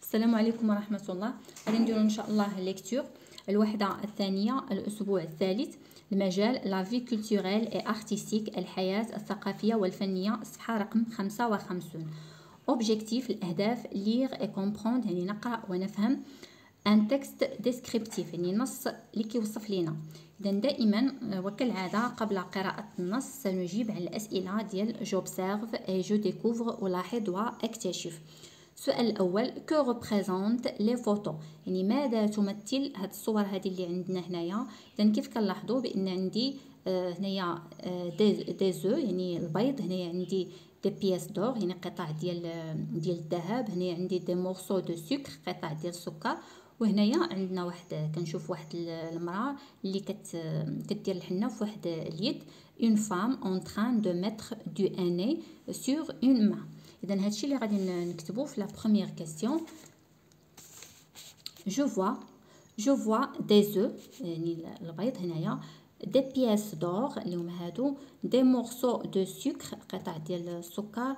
السلام عليكم ورحمة الله. غادي نديرو ان شاء الله ليكتور الوحدة الثانية الأسبوع الثالث المجال لا في كولتوريل اي ارتستيك الحياة الثقافية والفنية الصفحة رقم 55. اوبجيكتيف الأهداف ليغ اي كومبروند يعني نقرأ ونفهم ان تكست ديسكريبتيف يعني نص اللي كيوصف لينا. اذا دائما وكالعاده قبل قراءه النص سنجيب على الاسئله ديال جوبسيرف اي جو ديكوفر الاحظ واكتشف. السؤال الاول كو ريبريزونت لي فوتو يعني ماذا تمثل هاد الصور هذه اللي عندنا هنايا. اذا كيف كنلاحظوا بان عندي هنايا دي زو يعني البيض، هنايا عندي دي بياس دور يعني قطع ديال الذهب، هنايا عندي دي مورسو دو سكر قطع ديال السكر، وهنايا عندنا واحد كنشوف واحد المراه اللي كدير الحنه في واحد اليد اون فام اون تران دو ميتر دو اني سور اون مان. اذا هادشي اللي غادي نكتبو في لا بروميير كيسيون. جو فوا دي زو يعني البيض هنايا، دي بياس دور اللي هما هادو، دي مورسو دو سكر قطع ديال السكر،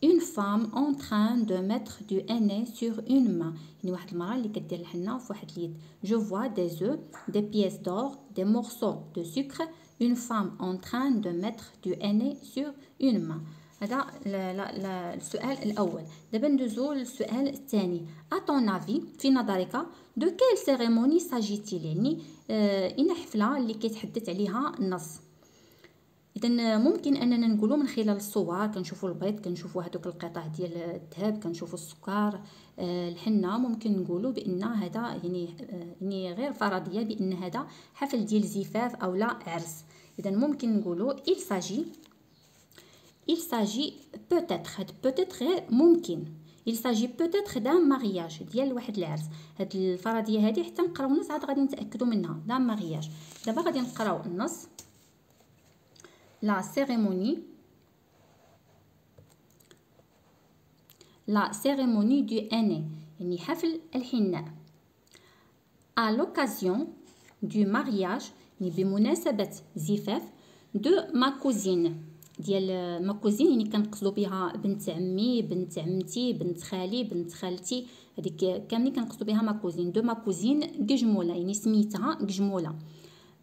une femme en train de mettre du henné sur une main يعني واحد المرأة اللي كدير الحنة في واحد اليد. je vois des œufs, des pièces d'or, des morceaux de sucre, une femme en train de mettre du henné sur une main. هذا السؤال الأول. دابا ندوزو للسؤال الثاني. à ton avis في نظرك de quelle cérémonie s'agit-il يعني إن حفلة اللي كيتحدث عليها النص. اذا ممكن اننا نقولوا من خلال الصور كنشوفوا البيض، كنشوفوا هذوك القطع ديال الذهب، كنشوفوا السكر، الحنه، ممكن نقولوا بان هذا يعني غير فرضيه بان هذا حفل ديال زفاف او لا عرس. اذا ممكن نقولوا il s'agit peut-être، هاد peut-être غير ممكن، il s'agit peut-être d'un mariage ديال واحد العرس. هاد الفرضيه هذه حتى نقراو النص عاد غادي نتاكدوا منها. d'un mariage. دابا غادي نقراو النص. La cérémonie du henné يعني حفل الحناء. à l'occasion du mariage يعني بمناسبة زفاف de ma cousine ديال ما كوزين يعني كنقصدوا بها بنت عمي، بنت عمتي، بنت خالي، بنت خالتي، هذيك كاملين كنقصدوا بها ما كوزين. دو ما كوزين قجموله يعني سميتها قجموله.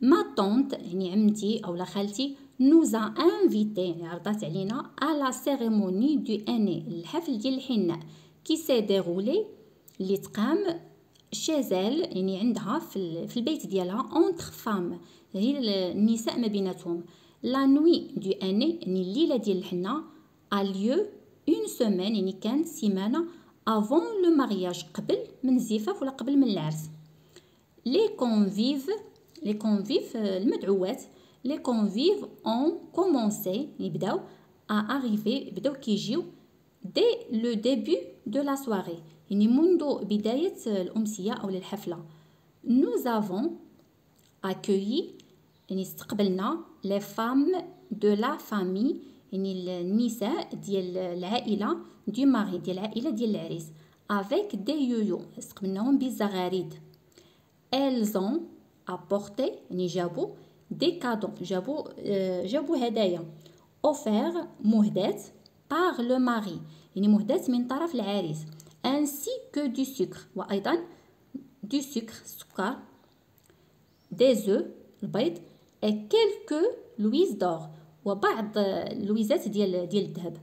ما طونت يعني عمتي اولا خالتي nous a invité يعني عرضت علينا à la cérémonie du henné الحفل ديال الحناء كي سي ديرولي اللي تقام شازال يعني عندها في البيت ديالها entre femmes هي النساء ما بيناتهم. la nuit du henné يعني الليله ديال الحنه a lieu une semaine يعني كانت سيمانه avant le mariage قبل من الزفاف ولا قبل من العرس. les convives المدعوات les convives ont commencé يبداو à arriver بداو كيجيو dès le début de la soirée يعني منذ بداية الأمسية أو الحفلة. nous avons accueilli يعني استقبلنا les femmes de la famille يعني النساء ديال العائلة du mari ديال العائلة ديال العريس avec des يويو استقبلناهم بالزغاريد. elles ont apporté يعني جابوا دي كادو جابوا هدايا اوفير مهدات par le mari يعني مهدات من طرف العريس ainsi que du sucre وايضا du sucre السكر des œufs البيض et quelques louises d'or وبعض اللويزات ديال الذهب.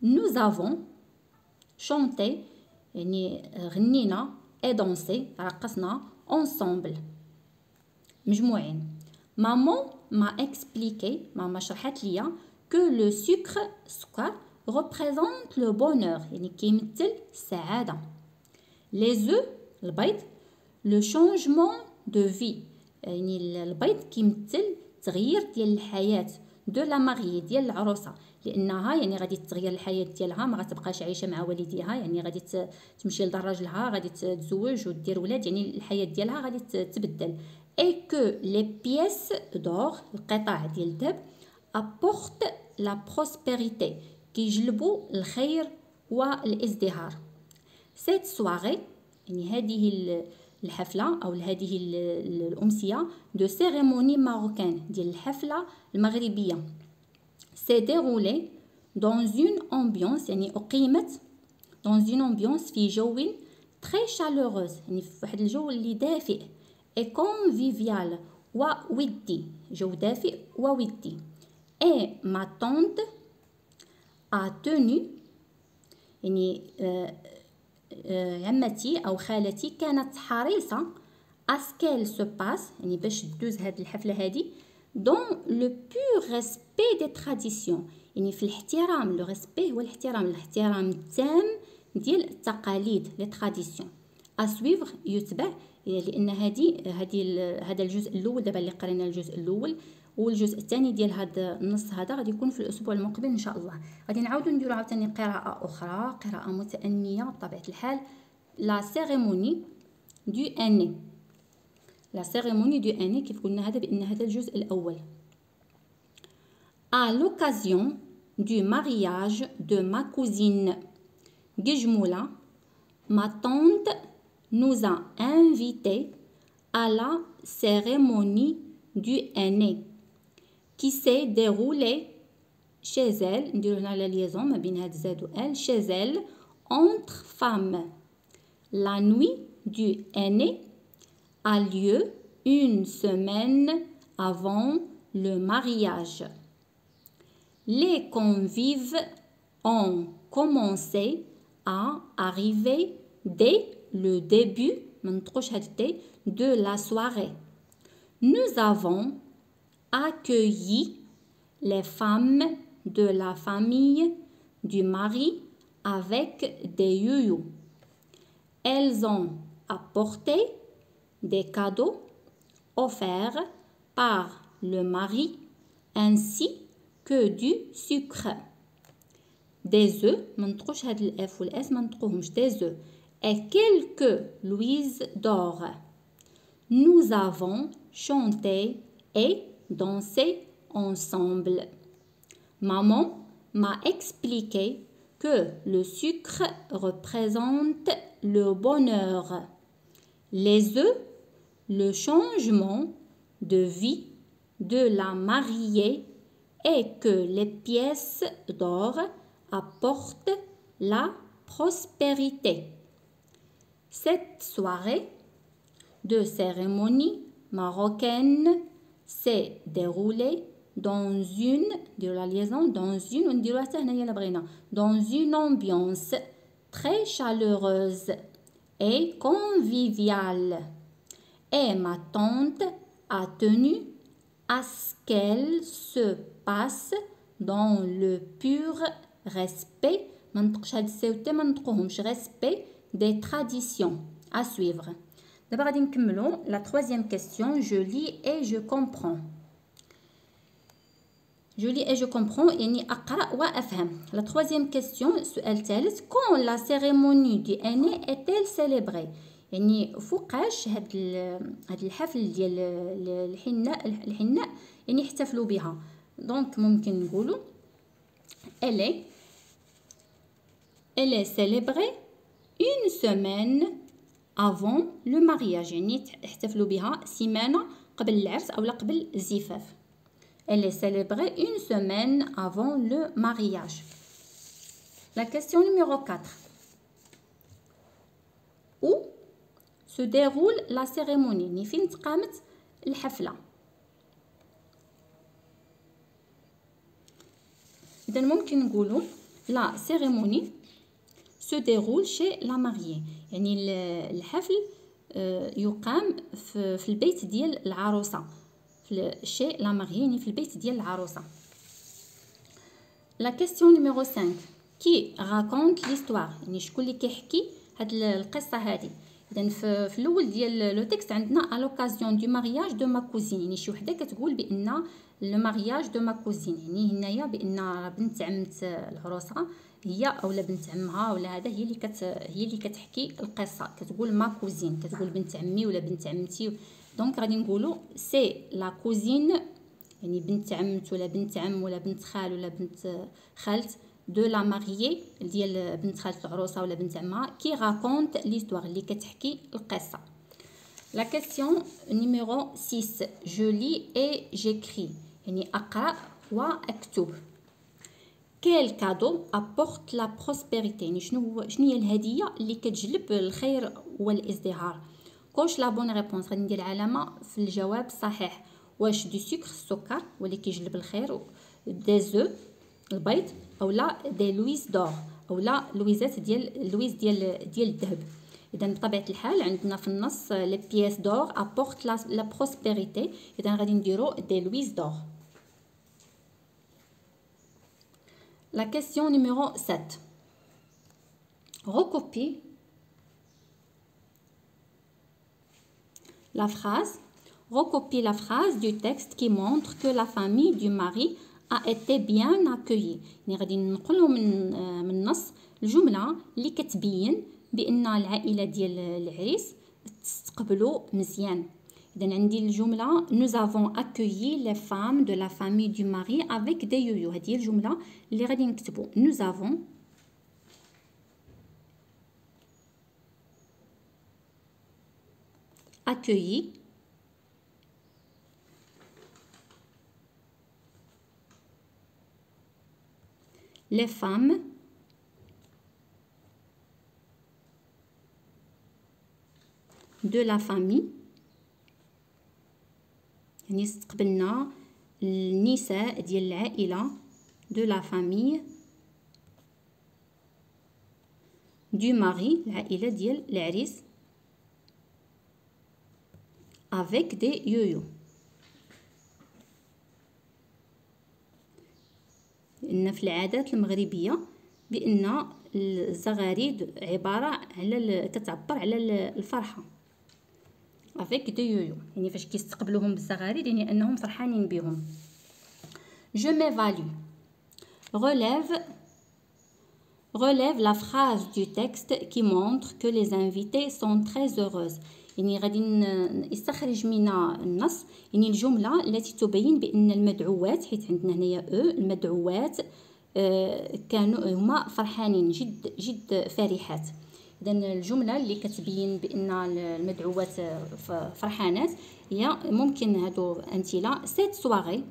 nous avons chanté يعني غنينا et dansé رقصنا ensemble مجموعين. maman m'a expliqué ماما شرحت ليا que le sucre السكر représente le bonheur يعني كيمثل السعادة. les œufs البيض le changement de vie يعني البيض كيمثل تغيير ديال الحياة de la mariée ديال العروسة لانها يعني غادي تغير الحياه ديالها، ما غتبقاش عايشه مع والديها، يعني غادي تمشي لدار راجلها، غادي تتزوج ودير ولاد، يعني الحياه ديالها غادي تتبدل. et que les pièces d'or القطع ديال الذهب apportent la prospérité كيجلبوا الخير والازدهار. cette soirée يعني هذه الحفله او هذه الامسيه de cérémonie marocaine ديال الحفله المغربيه s'est déroulée dans une ambiance يعني أقيمت dans une ambiance في جو très chaleureuse يعني في واحد الجو اللي دافئ et convivial وودي جو دافئ وودي et ma tante a tenu يعني عمتي أو خالتي كانت حريصة à ce qu'elle se passe يعني باش تدوز هاد الحفلة هادي dans le pur respect des traditions يعني في الاحترام لو ريسبي هو الاحترام التام ديال التقاليد لي تراديسيون اسويفغ يتبع لان هذا الجزء الاول دابا اللي قرينا الجزء الاول والجزء الثاني ديال هذا النص هذا غادي يكون في الاسبوع المقبل ان شاء الله. غادي نعاودو نديرو عاوتاني قراءه اخرى قراءه متأنية بطبيعه الحال. لا سيريموني دو اني لا سيريموني دو اني كيف قلنا هذا بان هذا الجزء الاول. À l'occasion du mariage de ma cousine Gijmoula, ma tante nous a invités à la cérémonie du aîné qui s'est déroulée chez elle, la liaison chez elle entre femmes. La nuit du aîné a lieu une semaine avant le mariage. Les convives ont commencé à arriver dès le début de la soirée. Nous avons accueilli les femmes de la famille du mari avec des youyous. Elles ont apporté des cadeaux offerts par le mari ainsi que du sucre, des œufs, des œufs et quelques louises d'or. Nous avons chanté et dansé ensemble. Maman m'a expliqué que le sucre représente le bonheur, les œufs, le changement de vie de la mariée et que les pièces d'or apportent la prospérité. Cette soirée de cérémonie marocaine s'est déroulée dans une ambiance très chaleureuse et conviviale. Et ma tante a tenu à ce qu'elle se passe dans le pur respect respect des traditions. À suivre. D'abord غادي نكملوا la troisième question. Je lis et je comprends. Je lis et je comprends يعني أقرأ وأفهم. La troisième question السؤال الثالث. Quand la cérémonie du aîné est-elle célébrée؟ يعني فوقاش هاد الحفل ديال الحناء يعني يحتفلوا بها. دونك ممكن نقولوا elle est célébrée une semaine avant le mariage يعني يحتفلوا بها سيمانة قبل العرس أو قبل الزفاف. Elle est célébrée une semaine avant le mariage. La question numéro 4. Où se déroule la cérémonie؟ يعني فين تقامت الحفلة؟ إذا ممكن نقولوا la cérémonie se déroule chez la mariée. يعني الحفل يقام في البيت ديال العروسة chez la mariée يعني في البيت ديال العروسة. La question numéro 5. Qui raconte l'histoire؟ يعني شكون اللي كيحكي هاد القصة هادي؟ إذا في الأول ديال لو تكست عندنا à l'occasion du mariage de ma cousine يعني شي وحدة كتقول بأن لو مارياج دو ما كوزين يعني هنايا بان بنت عمت العروسه هي اولا بنت عمها ولا هذا هي اللي كتحكي القصه كتقول ما كوزين كتقول بنت عمي ولا بنت عمتي. دونك غادي نقولوا سي لا كوزين يعني بنت عمت ولا بنت عم ولا بنت خال ولا بنت خالت دو لا ماريي ديال بنت خالت العروسه ولا بنت عمها كي راكونت ليستوار اللي كتحكي القصه. La question numéro 6. Je lis et j'écris. يعني أقرأ وأكتب. quel cadeau apporte la prospérité؟ يعني شنو هي الهديه اللي كتجلب الخير والازدهار؟ كوش لا بون ريبونس، غادي ندير علامه في الجواب الصحيح. واش دي سكر السكر هو اللي كيجلب الخير، دي زو البيض، اولا دي لويز دور، اولا لويزات ديال ديال الذهب. اذا بطبيعه الحال عندنا في النص لي بييس دور ابورت لا بروسبيريتي، اذا غادي نديرو دي لويز دور. La question numéro 7. Recopie la phrase. Recopie la phrase du texte qui montre que la famille du mari a été bien accueillie. يعني غادي نقولوا من النص الجمله اللي كتبين بان العائله ديال العريس تستقبلوا مزيان. إذا عندي الجمله nous avons accueilli les femmes de la famille du mari avec des yoyo. هذه هي الجمله اللي غادي نكتبوا nous avons accueilli les femmes de la famille. يعني استقبلنا النساء ديال العائله de la famille du mari، العائله ديال العريس، avec des yoyo. لأن في العادات المغربيه بان الزغاريد عباره على كتعبر على الفرحه avec des yoyo، يعني فاش كيستقبلوهم بالزغاريد يعني انهم فرحانين بهم. je m'évalue. relève la phrase du texte qui montre que les invités sont très heureuses. يعني غادي نستخرج من النص يعني الجمله التي تبين بان المدعوات، حيت عندنا هنايا المدعوات كانوا هما فرحانين جد فرحات. إذا الجمله اللي كتبين بان المدعوات فرحانات هي ممكن هادو امثله. cette soirée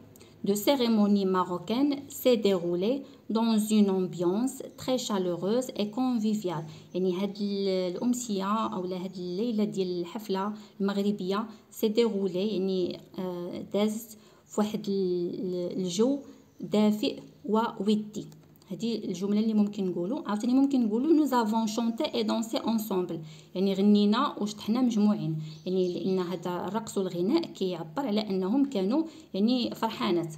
de cérémonie marocaine s'est déroulée dans une ambiance très chaleureuse et conviviale. يعني هاد الأمسية أو هاد الليلة ديال الحفلة المغربية s'est déroulée يعني دازت فواحد الجو دافئ وودي. هذه الجمله اللي ممكن نقولوا. عاوتاني ممكن نقولوا nous avons chanté et dansé ensemble، يعني غنينا وشطحنا مجموعين، يعني لان هذا الرقص والغناء كيعبر على انهم كانوا يعني فرحانات.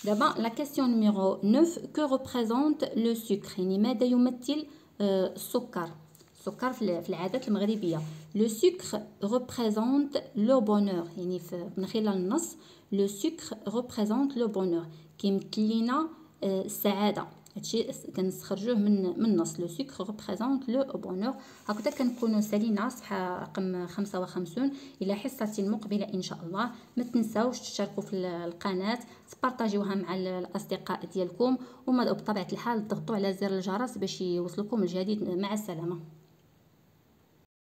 دابا لا كيسيون نيميرو 9 que représente le sucre، يعني ماذا يمثل السكر؟ السكر في العادات المغربيه le sucre représente le bonheur، يعني من خلال النص le sucre représente le bonheur كيمثل لنا السعاده. هادشي كنستخرجوه من النص لو سكر ريبريزونط لو بونور. هكذا كنكونوا سالينا صفحه رقم 55. الى حصه مقبله ان شاء الله ما تنساوش تشتركوا في القناه، تبارطاجيوها مع الاصدقاء ديالكم، وما بطبيعه الحال تضغطوا على زر الجرس باش يوصلكم الجديد. مع السلامه.